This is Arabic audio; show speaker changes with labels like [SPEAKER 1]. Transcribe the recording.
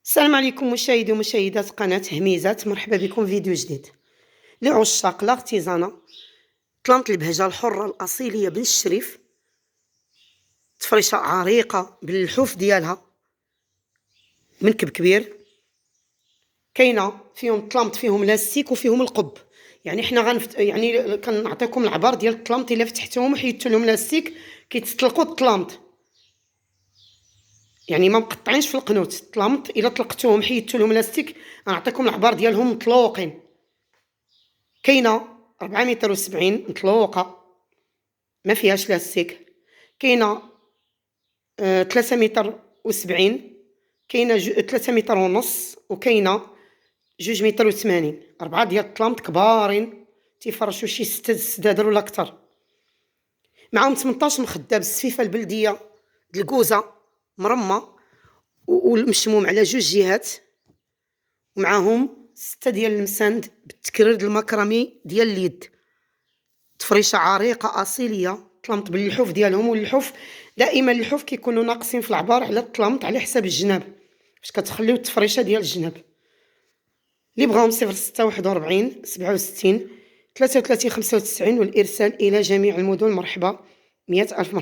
[SPEAKER 1] السلام عليكم مشاهدي ومشاهدات قناة هميزات، مرحبا بكم في فيديو جديد. لعشاق لاغتيزانا، طلمت البهجة الحرة الأصيلية بن الشريف، تفريشة عريقة باللحوف ديالها من كبير. كاينه فيهم طلمت فيهم لاستيك وفيهم القب، يعني حنا يعني كنعطيكم العبار ديال الطلمت، الا فتحتهم وحيدتوا لهم لاستيك كيتطلقوا الطلمت، يعني ما مقطعينش في القنوت. طلمت الا طلقتوهم حيدتوا لهم لاستيك غنعطيكم العبار ديالهم مطلوقين. كاينه 4 متر و70 مطلوقه ما فيهاش لاستيك، كاينه 3 متر و70، كاينه 3 متر ونص، وكاينه 2 متر و80. 4 ديال الطلامط كبارين تيفرشوا شي 6 سدادر ولا اكثر، معاهم 18 مخده بالسفيفه البلديه د الكوزه مرمى والمشموم على 2 جهات، ومعاهم 6 ديال المساند بالتكرير المكرمي ديال اليد. تفريشه عريقه اصيليه، طلمت باللحوف ديالهم، واللحوف دائما اللحوف كيكونوا ناقصين في العبار على الطلمط على حساب الجناب، باش كتخليو التفريشه ديال الجناب. اللي بغاهم 0641 67 33 95 والارسال الى جميع المدن. مرحبا، 100 ألف مرحبا.